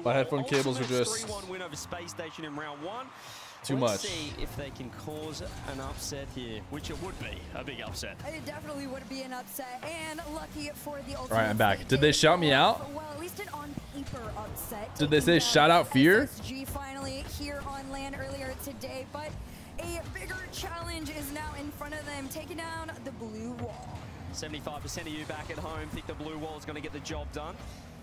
My headphone cables are just too much. Let's see if they can cause an upset here, which it would be a big upset. It definitely would be an upset, and lucky for the Ultimate. All right, I'm back. Did they shout me out? Well, at least an on-paper upset. Did they say shout out Feer? SSG finally here on land earlier today, but a bigger challenge is now in front of them, taking down the blue wall. 75% of you back at home think the blue wall is going to get the job done.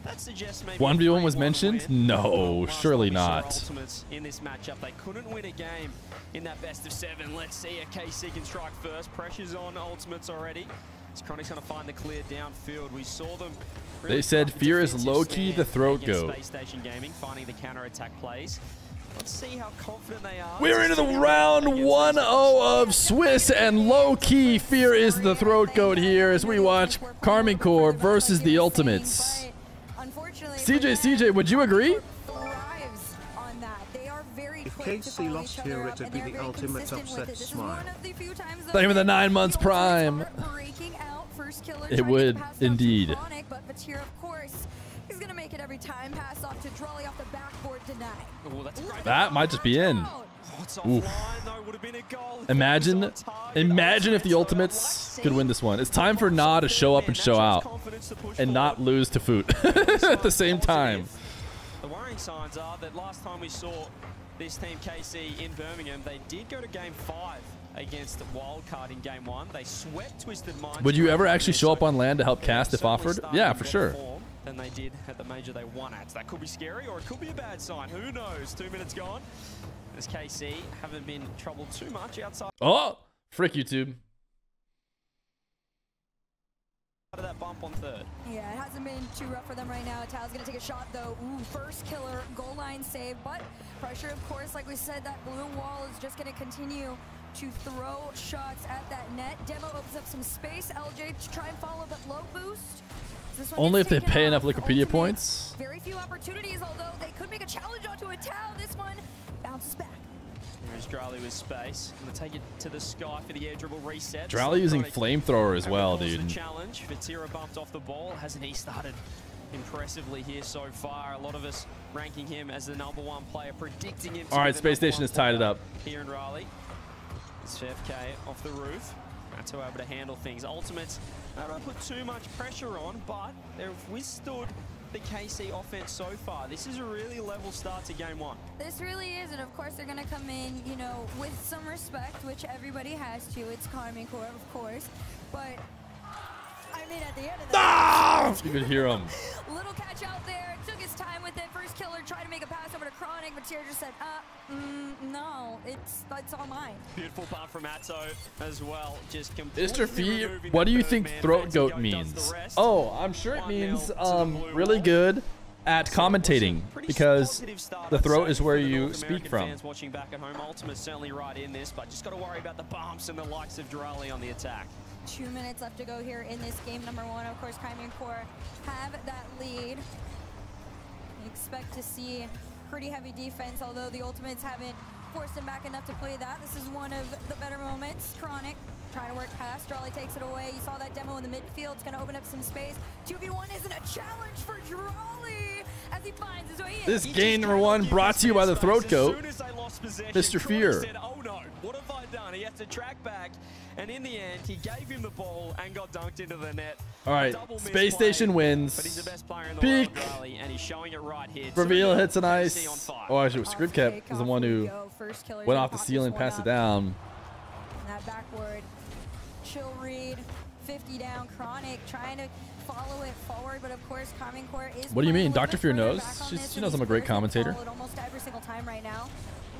That suggests maybe 1v1 was mentioned? No, surely not. Ultimates in this matchup, they couldn't win a game in that best of 7. Let's see if KC can strike first. Pressure's on Ultimates already. Chronic's going to find the clear downfield. We saw them. Really They said Feer is low-key the throat goat. Space Station Gaming, finding the counter-attack plays. Let's see how confident they are. We're into the round 1-0 of Swiss, and low-key Feer is the throat goat here as we watch Karmine Corp versus the Ultimates. CJ, would you agree? If KC lost here, it'd be the ultimate upset smile. Not even the 9 months prime. It would indeed. He's gonna make it every time. Pass off to Raleigh off the backboard tonight. That might just be in. Oof. Imagine if the Ultimates could win this one. It's time for Na to show up and show out and not lose to Foot at the same time. The worrying signs are that last time we saw this team KC in Birmingham, they did go to game 5 against Wildcard in game 1. They swept Twisted Minds. Would you ever actually show up on land to help cast if offered? Yeah, for sure. Than they did at the major they won at. So that could be scary or it could be a bad sign. Who knows? 2 minutes gone. As KC haven't been troubled too much outside. Oh, frick YouTube. Of that bump on third. Yeah, it hasn't been too rough for them right now. Tal's gonna take a shot though. Ooh, first killer, goal line save, but pressure, of course, like we said, that blue wall is just gonna continue to throw shots at that net. Demo opens up some space. LJ to try and follow, but low boost. Only if they pay enough Wikipedia points. Very few opportunities, although they could make a challenge onto a Tao. This one bounces back. There's Raleigh with space. Gonna take it to the sky for the air dribble reset. Raleigh using flamethrower as well, dude. Challenge. Fatira bumped off the ball. Hasn't he started impressively here so far? A lot of us ranking him as the #1 player, predicting him. All right, Space Station has tied it up. Here in Raleigh. It's FK off the roof. That's how able to handle things. Ultimates, they don't put too much pressure on, but they've withstood the KC offense so far. This is a really level start to game 1. This really is, and of course they're going to come in, you know, with some respect, which everybody has to. It's Karmine Corp, of course, but I mean, at the end of the day, you could hear him. Little catch out there, took his time with it. First killer tried to make a pass over to Chronic, but Tier just said, no, it's all mine. Beautiful punt from Atto as well. Just Mr. Feer, what do you think throat goat means? Oh, I'm sure it means really good at commentating, because the throat is where you speak from. Watching back at home, Ultimate's certainly right in this, but just got to worry about the bumps and the likes of Raleigh on the attack. 2 minutes left to go here in this game. #1, of course, Karmine Corp have that lead. Expect to see pretty heavy defense, although the Ultimates haven't forced him back enough to play that. This is one of the better moments. Chronic trying to work past. Raleigh takes it away. You saw that demo in the midfield. It's going to open up some space. 2v1 isn't a challenge for Raleigh as he finds his way in. This game #1 brought to you by the throat goat, Mr. Feer. Said, oh no, what have I done? He has to track back, and in the end, he gave him the ball and got dunked into the net. All right, Space Station wins. But he's the best player in the Peak. world, Raleigh, and he's showing it right here. Reveal hits a nice. Oh, actually, Scriptcap is the one who went off the ceiling, passed it down. That backward chill read, 50 down. Chronic trying to follow it forward, but of course, Karmine Corp is. What do you mean? Dr. Feer knows. She knows I'm a great commentator. Almost every single time right now.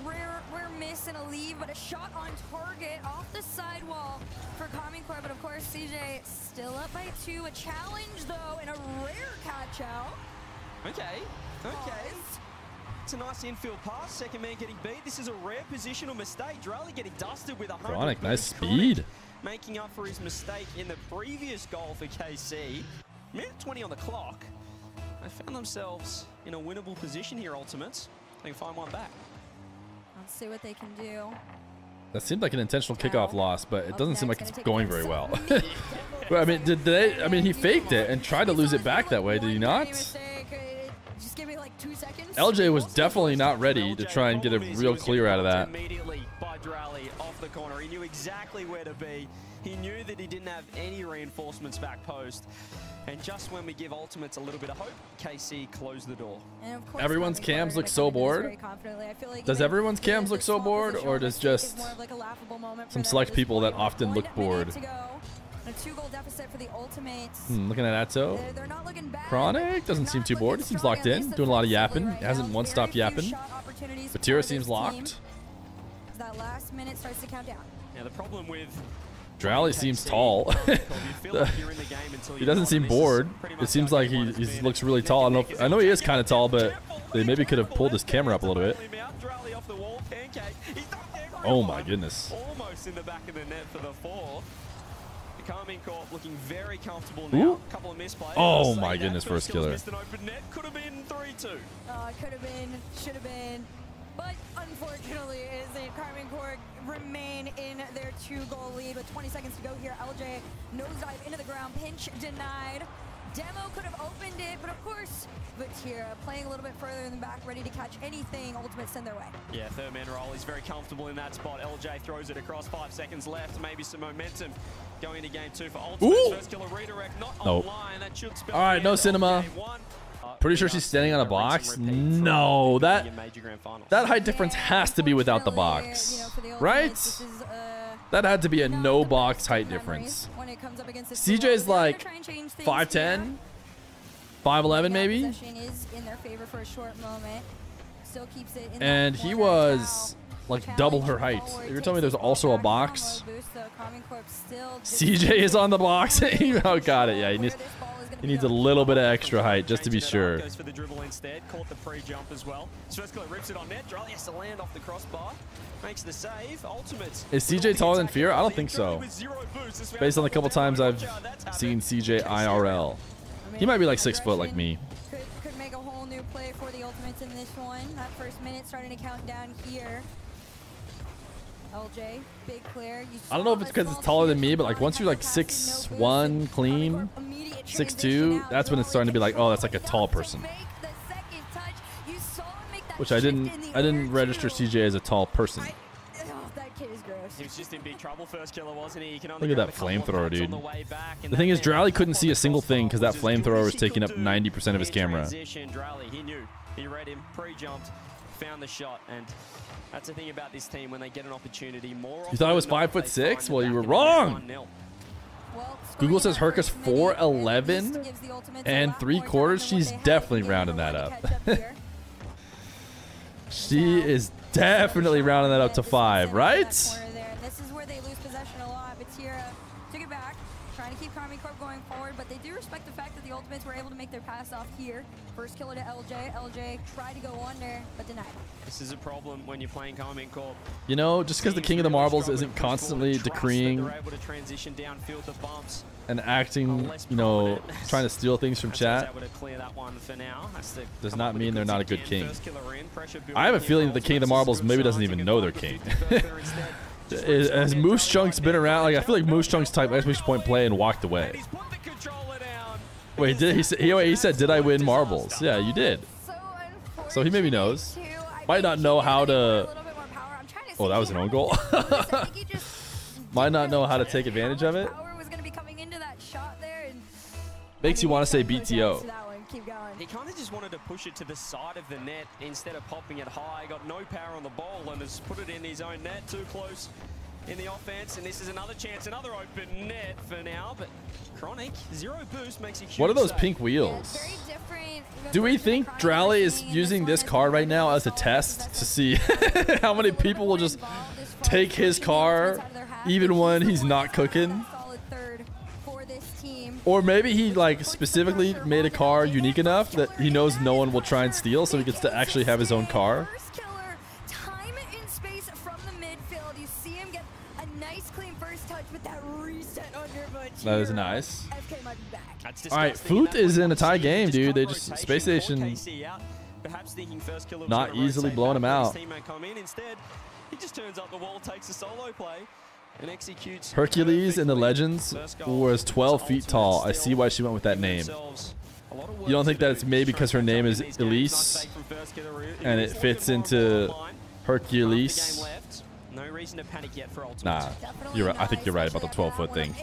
Rare miss and a leave, but a shot on target off the sidewall for Karmine Corp. But of course, CJ still up by 2. A challenge though, and a rare catch out. Okay. It's a nice infield pass. Second man getting beat. This is a rare positional mistake. Raleigh getting dusted with 100. Chronic, nice speed. Making up for his mistake in the previous goal for KC. Minute 20 on the clock. They found themselves in a winnable position here, Ultimates. They can find one back. Let's see what they can do. That seemed like an intentional kickoff loss, but it doesn't seem like it's going very well. I mean, I mean, he faked it and tried to lose it back that way, did he not? Just give me like 2 seconds. LJ was definitely not ready to try and get a real clear out of that. Immediately by Raleigh off the corner. He knew exactly where to be. He knew that he didn't have any reinforcements back post. And just when we give Ultimates a little bit of hope, KC closed the door. Everyone's cams look so bored. Does everyone's cams look so bored, or does just some select people that often look bored? A 2-goal deficit for the Ultimates. Looking at Atto. They're not looking bad. Chronic doesn't seem too bored. He seems locked in, doing a lot of yapping. Hasn't once stopped yapping. Batira seems locked. That last minute starts to count down. Now the problem with Raleigh seems tall. He doesn't seem bored. It seems like he looks really tall. I know he is kind of tall, but they maybe could have pulled his camera up a little bit. Oh my goodness. Almost in the back of the net for the 4. The Karmine Corp looking very comfortable now. A couple of misplays. Oh my goodness, first killer. Could have been 3-2. Could have been, should have been. But unfortunately, Karmine Corp remain in their 2-goal lead with 20 seconds to go here. LJ nosedive into the ground, pinch denied. Demo could have opened it, but of course, Feer playing a little bit further in the back, ready to catch anything Ultimate send their way. Yeah, third man roll. He's very comfortable in that spot. LJ throws it across, 5 seconds left. Maybe some momentum going into game 2 for Ultimate. First killer redirect, not online. That should spell. All right, no cinema. Pretty sure she's standing on a box. No, that height difference has to be without the box, right? That had to be a no box height difference. CJ's like 5'10", 5'11", maybe. And he was like double her height. If you're telling me there's also a box, CJ is on the box. Oh, got it. Yeah, he needs a little bit of extra height just to be sure. Goes for the dribble instead. Caught the pre-jump as well. First killer rips it on net. Raleigh has to land off the crossbar. Makes the save. Ultimate. Is CJ taller than Feer? I don't think so. Based on the couple times I've seen CJ IRL. He might be like 6 foot like me. Could make a whole new play for the Ultimates in this one. That first minute starting to count down here. LJ, big clear. I don't know if it's because it's taller than me, but like once you're like 6'1", clean, 6'2", that's when it's starting to be like, oh, that's like a tall person. Which I didn't register CJ as a tall person. That kid is gross. He was just in big trouble, first killer, wasn't he? Look at that flamethrower, dude. The thing is, Raleigh couldn't see a single thing because that flamethrower was taking up 90% of his camera. He knew. He read him, pre-jumped, found the shot, and that's the thing about this team when they get an opportunity. You thought I was 5'6"? Well, you were wrong. Google says Herca's 4'11" and 3/4. She's definitely rounding that up. She is definitely rounding that up to 5, right? This is where they lose possession a lot. Batira took it back, trying to keep Karmine Corp going forward, but they do respect the fact that the Ultimates were able to make their pass off here. First killer to LJ. LJ tried to go under, but denied. This is a problem when you're playing Karmine Corp. You know, just because the King of the Marbles isn't constantly decreeing and acting, you know, trying to steal things from chat, does not mean they're not a good king. I have a feeling that the King of the Marbles maybe doesn't even know they're king. Has Moose Chunks been around? Like, I feel like Moose Chunks typed exclamation point play and walked away. Wait, did he said, did I win marbles? Yeah, you did. So he maybe knows. Might not know how to... Oh, that was an own goal. Might not know how to take advantage of it. Makes you want to say BTO. He kind of just wanted to push it to the side of the net instead of popping it high. Got no power on the ball and has put it in his own net. Too close in the offense, and this is another chance, another open net for now. But Chronic, 0 boost makes a huge What are those pink wheels? Do we think Raleigh is using this car right now as a test to see how many people will just take his car even when he's not cooking? Or maybe he like specifically made a car unique enough that he knows no one will try and steal, so he gets to actually have his own car. That is nice. All right, Foot is in a tie game, dude. They just Space Station not easily blowing him out. He just turns up the wall, takes a solo play, and executes. Hercules in the Legends was 12 feet tall. I see why she went with that name. You don't think that it's maybe because her name is Elise and it fits into Hercules? No reason to panic yet for Ultimate. Nah, you're right. I think you're right about the 12-foot thing.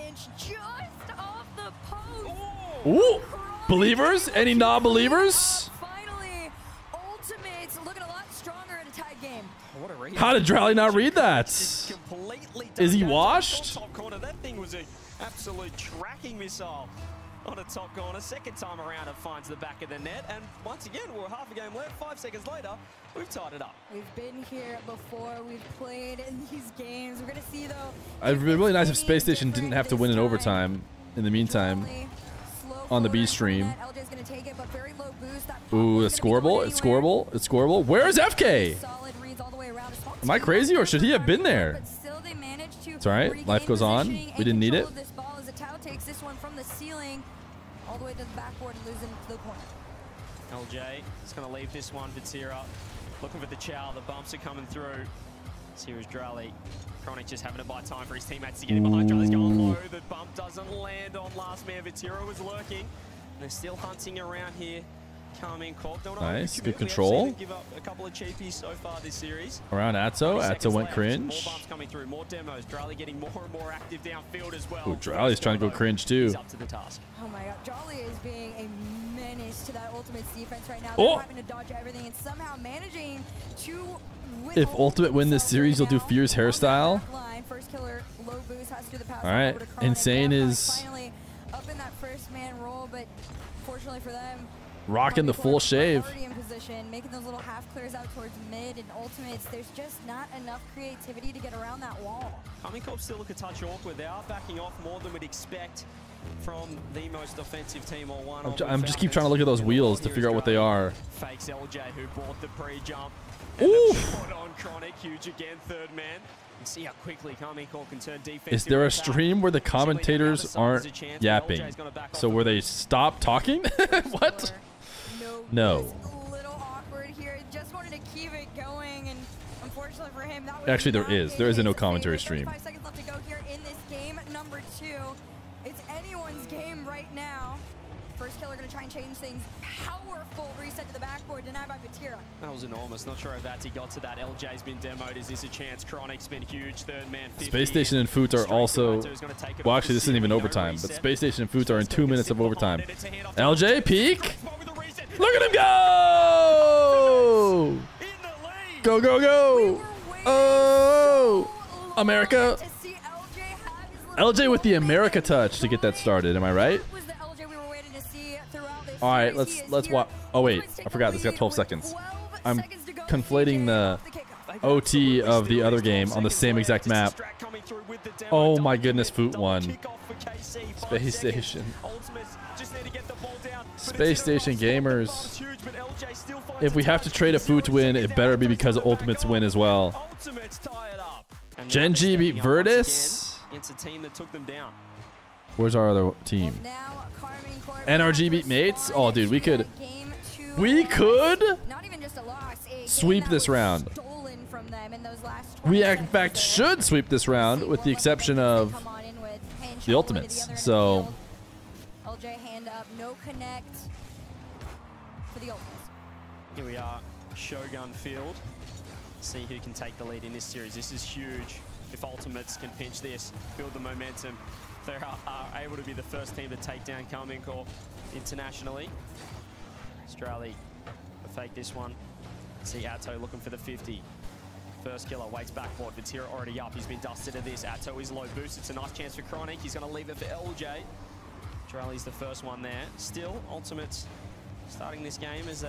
Ooh, believers? Any non-believers? Finally, Ultimates looking a lot stronger in a tied game. How did Raleigh not read that? Is he washed? That thing was an absolute tracking missile on a top corner. Second time around, it finds the back of the net. And once again, we're half a game left. 5 seconds later, we've tied it up. We've been here before. We've played in these games. We're going to see, though. It'd be really nice if Space Station didn't have to win in overtime in the meantime on the B stream. Ooh, it's scoreable. It's scoreable. It's scoreable. Where's FK? Am I crazy or should he have been there? It's all right. Life goes on. We didn't need it. Takes this one from the ceiling all the way to the backboard and losing to the corner. LJ is going to leave this one for Tira. Looking for the chow. The bumps are coming through. Here's Raleigh. Chronic just having to buy time for his teammates to get him behind. Raleigh's going low. The bump doesn't land on last man. Vitira was lurking. And they're still hunting around here. Karmine Corp. Nice, good control. Give up a couple of cheapies so far this series. Around Atto. Atto went cringe. More bumps coming through, more demos. Raleigh getting more and more active downfield as well. Ooh, Raleigh's trying to go cringe too. He's up to the task. Oh my god, Jolly is being a menace to that Ultimate's defense right now. Oh. They're having to dodge everything and somehow managing to If Ultimate win this series, you'll do Feer's hairstyle. First killer, low boost, has to do the pass. All right, Insane is finally up in that first man role, but fortunately for them, rocking the full shave. in position, making those little half clears out towards mid and Ultimates. There's just not enough creativity to get around that wall. Karmine Corp still look a touch awkward. They are backing off more than we'd expect from the most offensive team or one. I'm just keep trying to look at those wheels to figure out what they are. Fakes LJ who bought the pre-jump. Oof. On Chronic, huge again, third man. And see how quickly Karmine Corp can turn defense. Is there a stream where the commentators aren't yapping? So where they stop talking? What? No. A little awkward here. Just wanted to keep it going, and unfortunately for him, that was actually there is. There is a no commentary stream. 5 seconds left to go here in this game number 2. It's anyone's game right now. First killer going to try and change things. Powerful reset to the backboard, denied by Batira. That was enormous. Not sure if Vati got to that. LJ's been demoed. Is this a chance? Chronic's been huge. Third man. 50. Space Station and Foot are also. Well, actually, this isn't even overtime, but Space Station and Foot are in 2 minutes of overtime. LJ peak. Look at him go! Go, go, go! Oh! America! LJ with the America touch to get that started. Am I right? All right, let's watch. Oh wait, I forgot. This got 12 seconds. I'm conflating the OT of the other game on the same exact map. Oh my goodness, Foot won. Space Station. Space Station gamers. If we have to trade a Foot to win, it better be because of Ultimate's win as well. Genji beat Virtus. Where's our other team? NRG beat Mates. Oh, dude, we could sweep this round. We in fact should sweep this round, with the exception of the Ultimates. So. LJ hand up, no connect for the Ultimates. Here we are, Shogun Field. See who can take the lead in this series. This is huge. If Ultimates can pinch this, build the momentum, they are able to be the first team to take down Karmine Corp internationally. Australia will fake this one. See Atto looking for the 50. First killer waits backboard. Vitira already up. He's been dusted to this. Atto is low boost. It's a nice chance for Chronic. He's going to leave it for LJ. Raleig's the first one there. Still, Ultimates starting this game as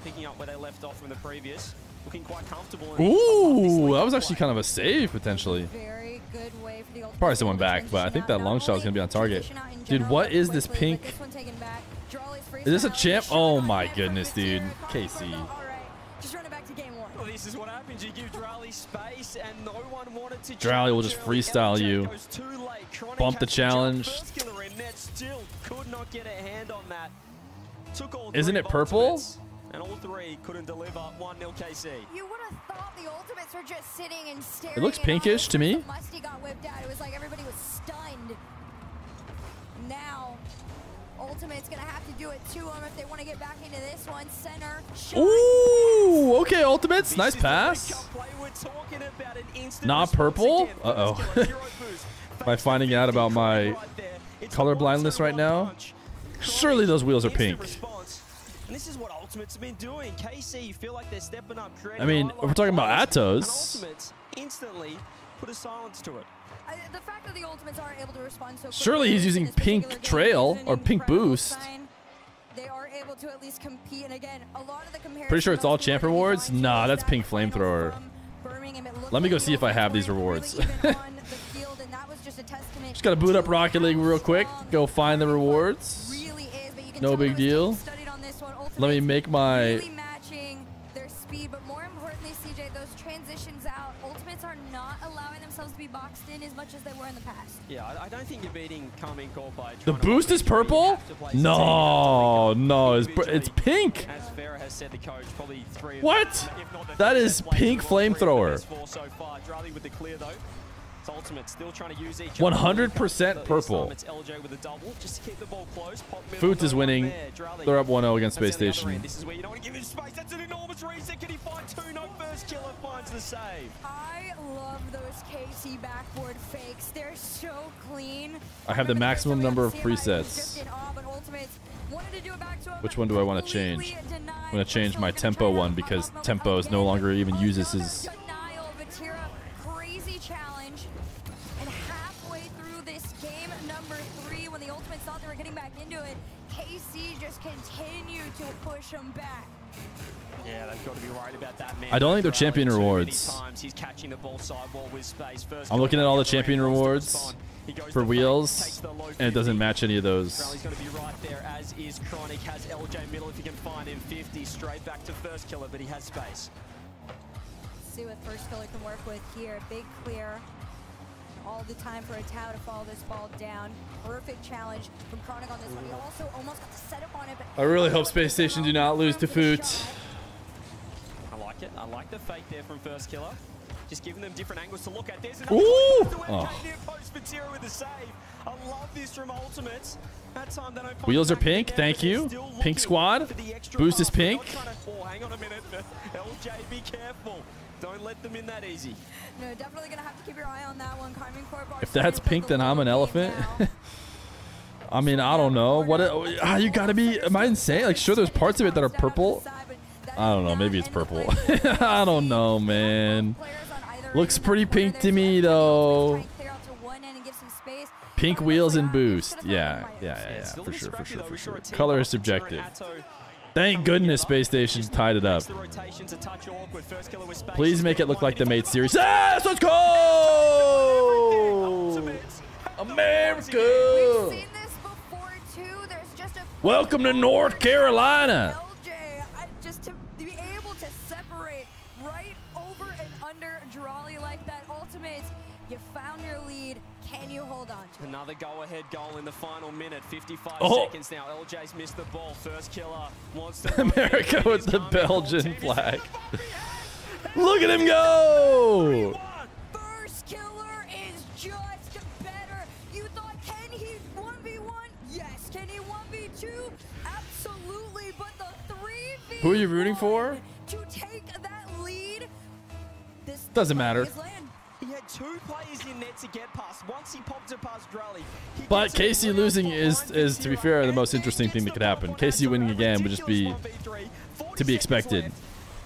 picking up where they left off from the previous. Looking quite comfortable. Ooh, that was actually kind of a save, potentially. Very good way for the Ultimates. Probably someone back, but I think that long shot is going to be on target. Dude, what is this pink? Is this a champ? Oh my goodness, dude. KC. Well, this is what happens. You give Raleigh space and no one wanted to. Raleigh will just freestyle you. Bump the challenge. Still could not get a hand on that. Isn't it purple? And all three couldn't deliver. 1-0 KC. You would have thought the Ultimates were just sitting and staring. It looks pinkish to me. Musty got whipped out. It was like everybody was stunned. Now Ultimate's gonna have to do it to him if they want to get back into this one. Center. Ooh, okay, Ultimates. Nice pass. Not purple? Uh-oh. Am I finding out about my color blindness right now? Surely those wheels are pink. And this is what Ultimates have been doing. KC, you feel like they're stepping up. I mean, if we're talking about Atos. Ultimates instantly put a silence to it. The fact that the Ultimates aren't able to respond so quickly. Surely he's using pink trail or pink boost. They are able to at least compete, and again, a lot of the comparisons. Pretty sure it's all champ rewards? Nah, that's pink flamethrower. Let me go see if I have these rewards. Just gotta boot up Rocket League real quick. Go find the rewards. No big deal. Let me make my... their speed, but more importantly, CJ, those transitions out, Ultimates are not allowing themselves to be boxed in as much as they were in the past. Yeah, I don't think you're beating Karmine Corp by The boost is purple? No, no, it's pink. As Feer has said, the coach, probably three. What? That is pink flamethrower. So far, Raleigh with the clear though. Ultimate still trying to use each 100% purple. It's LJ with a double just to keep the ball close. Foots is winning. They're up 1-0 against Space Station. This is where you don't want to give him space. That's an enormous reset. Can he find two? No, first killer finds the save. I love those KC backboard fakes. They're so clean. I have the maximum number of presets. Which one do I want to change? I'm going to change my tempo one because Tempo's no longer even uses his... Crazy challenge. And halfway through this game, number 3, when the Ultimates thought they were getting back into it, KC just continued to push them back. Yeah, they've got to be worried about that man. I don't think they're champion rewards. He's catching the ball sidewall with space. First I'm looking at all the champion rewards for wheels, and it doesn't match any of those. Raleigh's going to be right there, as is Chronic. Has LJ middle if he can find him. 50 straight back to first killer, but he has space. See what first killer can work with here. Big clear. All the time for a Tau to follow this ball down. Perfect challenge from Chronic on this one. He also almost got to set up on it. But I really hope Space Station do not lose to Foot. I like it. I like the fake there from first killer. Just giving them different angles to look at. There's Ooh! Oh. Post for Tira with the save. I love this from Ultimates. That time they don't Wheels are pink. Thank you. Pink squad. Boost is pink. Oh, hang on a minute. LJ, be careful. Don't let them in that easy. No, definitely gonna have to keep your eye on that one. Karmine Corp. If that's pink, then I'm an elephant. I mean, I don't know. What? You gotta be. Am I insane? Like, sure, there's parts of it that are purple. I don't know. Maybe it's purple. I don't know, man. Looks pretty pink to me, though. Pink wheels and boost. Yeah. For sure. Color is subjective. Thank goodness Space Station tied it up. Please make it look like the Mate series. Yes, let's go! America! Welcome to North Carolina. Just to be able to separate right over and under Raleigh like that. Ultimates, you found your lead. Can you hold on to it? Another go-ahead goal in the final minute. 55 seconds now. LJ's missed the ball. First killer wants to America with the Belgian flag. Look at him go! First killer is just better. You thought, can he 1v1? Yes. Can he 1v2? Absolutely. But the 3v1 Who are you rooting for? to take that lead. This doesn't matter. He had two players in net to get past. Once he popped it past Raleigh. But KC losing is, to be fair, the most interesting thing that could happen. KC winning again would just be to be expected.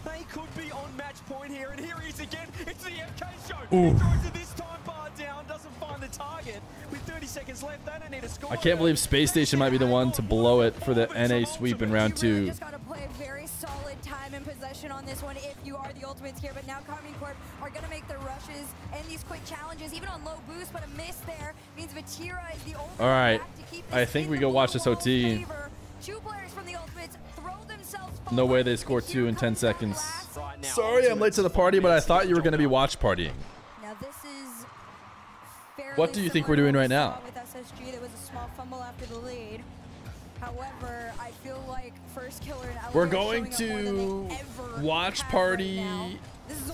They could be on match point here, and here he is again. It's the MK show. Ooh. He throws it this time, bar down, doesn't find the target. With 30 seconds left, they don't need a score. I can't believe Space Station might be the one to blow it for the NA sweep in round 2. Just gotta play a very solid time and possession on this one if you are the Ultimates here. But now Karmine Corp are gonna make the rushes and these quick challenges, even on low boost. But a miss there means Vatira is the only. All right, back to keep I think we go watch this OT. Two players from the Ultimates throw themselves forward. No way they score 2 in 10 seconds. Sorry, I'm late to the party, but I thought you were going to be watch partying. Now this is What do you think we're doing right now? With SSG, there was a small fumble after the lead. However, I feel like first killer and We're going to watch party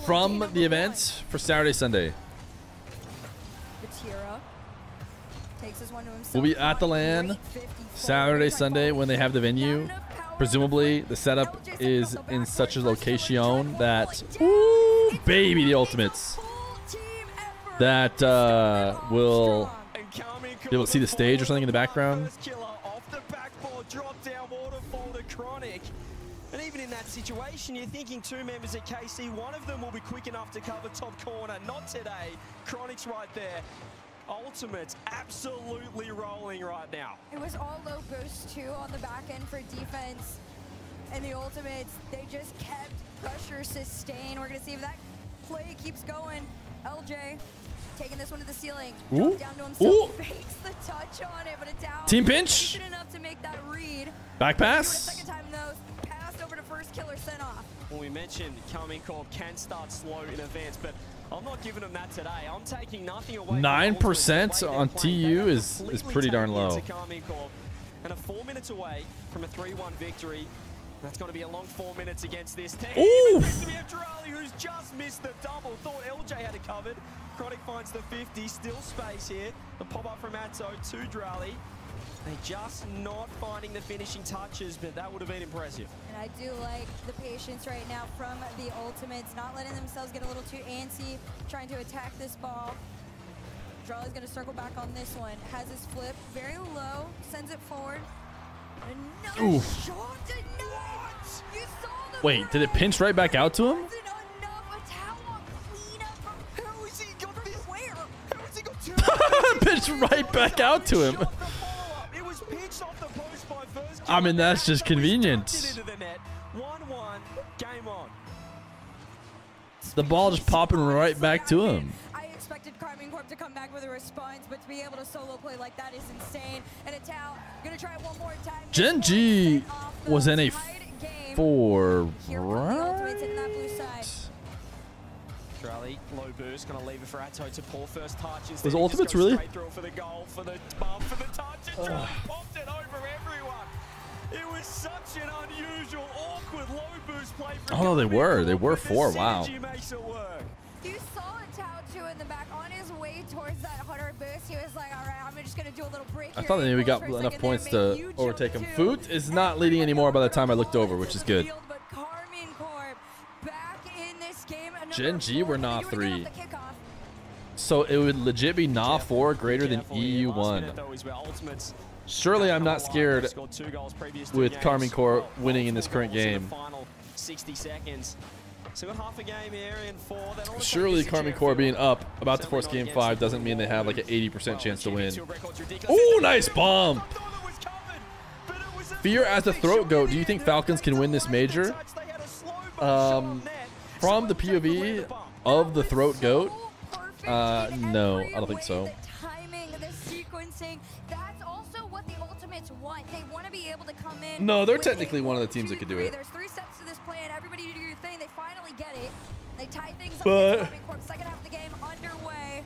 from the event for Saturday, Sunday. Vatira Takes this one to himself. We'll be at the LAN Saturday, Sunday when they have the venue. Presumably, the setup is in such a location that, ooh, baby, the ultimates that will be able to see the stage or something in the background. And even in that situation, you're thinking two members at KC, one of them will be quick enough to cover top corner. Not today. Chronic's right there. Ultimates absolutely rolling right now. It was all low boost too on the back end for defense. And the Ultimates, they just kept pressure sustained. We're gonna see if that play keeps going. LJ taking this one to the ceiling. Ooh. Down to himself, fakes the touch on it, but it's out. Team pinch. Enough to make that read. Back pass. Second time though, passed over to first killer, sent off. Well, we mentioned Karmine Corp can start slow in advance, but I'm not giving them that today. I'm taking nothing away. 9% on TU is pretty darn low. And a 4 minutes away from a 3-1 victory. That's going to be a long 4 minutes against this team. Ooh! We have Raleigh, who's just missed the double. Thought LJ had it covered. Chronic finds the 50. Still space here. The pop-up from Atto to Raleigh. They're just not finding the finishing touches, but that would have been impressive. And I do like the patience right now from the Ultimates, not letting themselves get a little too antsy, trying to attack this ball. Raleigh's going to circle back on this one. Has his flip very low, sends it forward. Another shot. You saw the Wait, did it pinch right back out to him? Pinch right back out to him. I mean, that's just convenient. The ball just popping right back to him. I expected Karmine Corp to come back with a response, but to be able to solo play like that is insane. And it's out. Gonna try it one more time. Gen G was in a 4, right? Raleigh, low boost, gonna leave it for Atto to pull first touch. Was Ultimates really? Straight through for the goal, for the bump, for the touch, and popped it over everyone. It was such an unusual, awkward low boost play for Oh, no, they were 4, wow. Makes it work. You saw Tao in the back on his way towards that 100 boost. He was like, all right, I'm just gonna do a little break. I thought maybe we got enough points to overtake him. Foot is not leading anymore by the time I looked over, which is good. Gen G were NA 3. So it would legit be NA 4 greater than EU 1. Surely I'm not scared with Karmine Corp winning in this current game. Surely Karmine Corp being up, about to force game 5, doesn't mean they have like an 80% chance to win. Ooh, nice bomb! Feer as the throat goat, do you think Falcons can win this major? From the POV of the throat goat, no, I don't think so. The timing, the sequencing, that's also what the Ultimates want. They want to be able to come in. No, they're technically one of the teams that could do it. There's 3 steps to this plan. Everybody do your thing. They finally get it. They tie things up. But Second half of the game underway.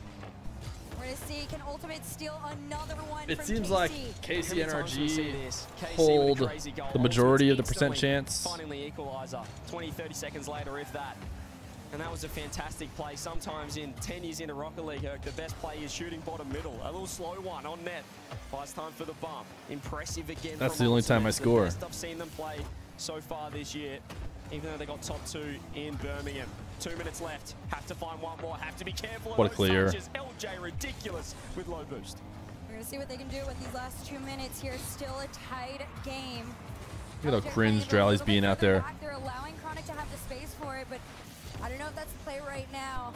We're gonna see, can Ultimates steal another one? it from seems KC? like KC and RG hold the majority of the percent chance. Finally equalizer. 20-30 seconds later, if that. And that was a fantastic play. Sometimes in 10 years into Rocket League, the best play is shooting bottom middle. A little slow one on net. Buys time for the bump. Impressive again. That's the only time I score. The best I've seen them play so far this year, even though they got top 2 in Birmingham. 2 minutes left. Have to find one more. Have to be careful. What a clear. LJ ridiculous with low boost. We're going to see what they can do with these last 2 minutes here. Still a tied game. Look at how cringe Rally's being out there. They're allowing Chronic to have the space for it, but I don't know if that's the play right now.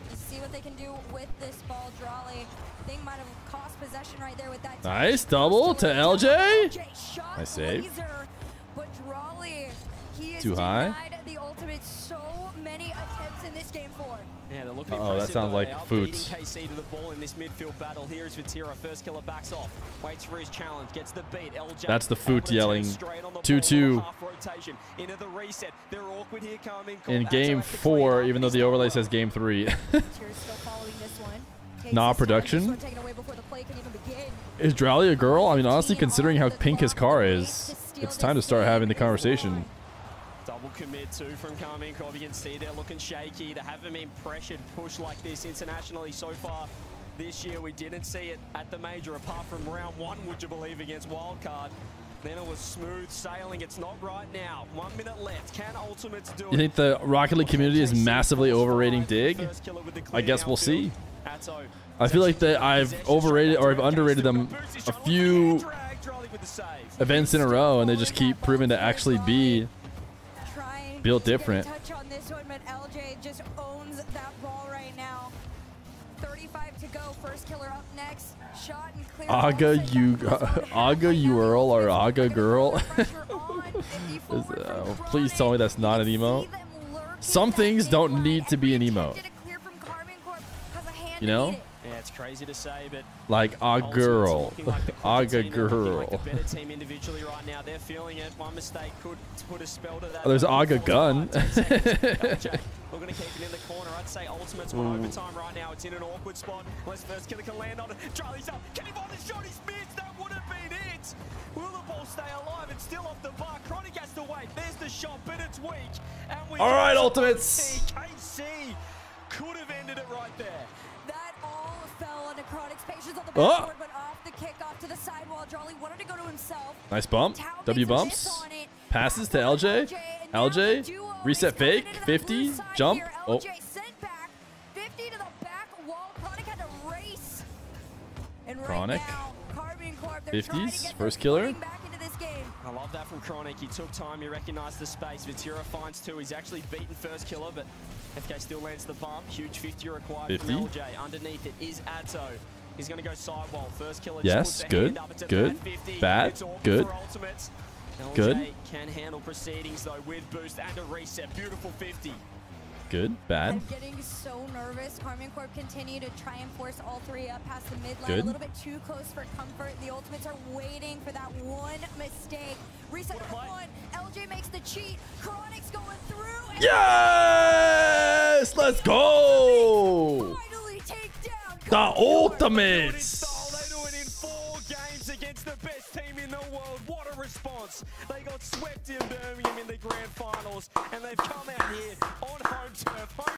Let's see what they can do with this ball. Raleigh, I think might have cost possession right there with that. Nice double to LJ. Nice save. But Raleigh, he is too high. denied the ultimate so many attempts in this game 4. Yeah, they're looking oh, that sounds like Foots. KC to the ball in this midfield battle. Here is Vatira. First killer backs off. Waits for his challenge. Gets the beat. LJ. That's the Foot yelling. 2-2. In game 4, even though the overlay says game 3. Nah, production. Is Raleigh a girl? I mean, honestly, considering how pink his car is, it's time to start having the conversation. Double commit too from Karmine Corp. You can see they're looking shaky. They haven't been pressured, pushed like this internationally so far this year. We didn't see it at the major apart from round 1, would you believe, against Wildcard. Then it was smooth sailing. It's not right now. 1 minute left. Can Ultimates do it? You think the Rocket League community is massively overrating Dig? I guess we'll see. I feel like that I've overrated or I've underrated them a few events in a row, and they just keep proving to actually be built different. Touch on this one, but LJ just owns that ball right now. 35 to go. First killer up next. Shot and clear. Aga URL or Aga girl. Please tell me that's not an emote. Some things don't need to be an emote. You know? Yeah, it's crazy to say, but like a girl, Aga girl. Like a better team individually right now. They're feeling it. One mistake could put a spell to that. Oh, there's Aga gun. We're going to keep it in the corner. I'd say Ultimate's on overtime right now. It's in an awkward spot. Unless first killer can land on it. Charlie's up. Can he find the shot? He's missed. That would have been it. Will the ball stay alive? It's still off the bar. Chronic has to wait. There's the shot, but it's weak. And we all right, Ultimates. KC could have ended it right there. That all fell on Chronic's patience on the backboard, but off the kick off to the sidewall. Charlie wanted to go to himself. Nice bump. W bumps. Passes to LJ. LJ. Reset fake. 50. Jump. Oh. Sent back. 50 to the back wall. Chronic had to race. And right Chronic. now, Karmine Corp, 50s. First killer. Back into this game. I love that from Chronic. He took time. He recognized the space. Vitura finds 2. He's actually beaten first killer, but FK still lands the bump. Huge 50 required 50. from LJ. Underneath it is Atto. He's going to go sidewall. First killer. Yes, good. Good. Bad. Good. Good. LJ can handle proceedings though with boost and a reset. Beautiful 50. Good. Bad. I'm getting so nervous. Karmine Corp continue to try and force all 3 up past the midline. Good. A little bit too close for comfort. The Ultimates are waiting for that one mistake. Reset number 1. LJ makes the cheat. Chronic's going through. And Yes! Let's go! finally take down The Ultimates! They do it in 4 games against the best team in the world. What a response. They got swept in Birmingham in the grand finals, and they've come out here on home turf.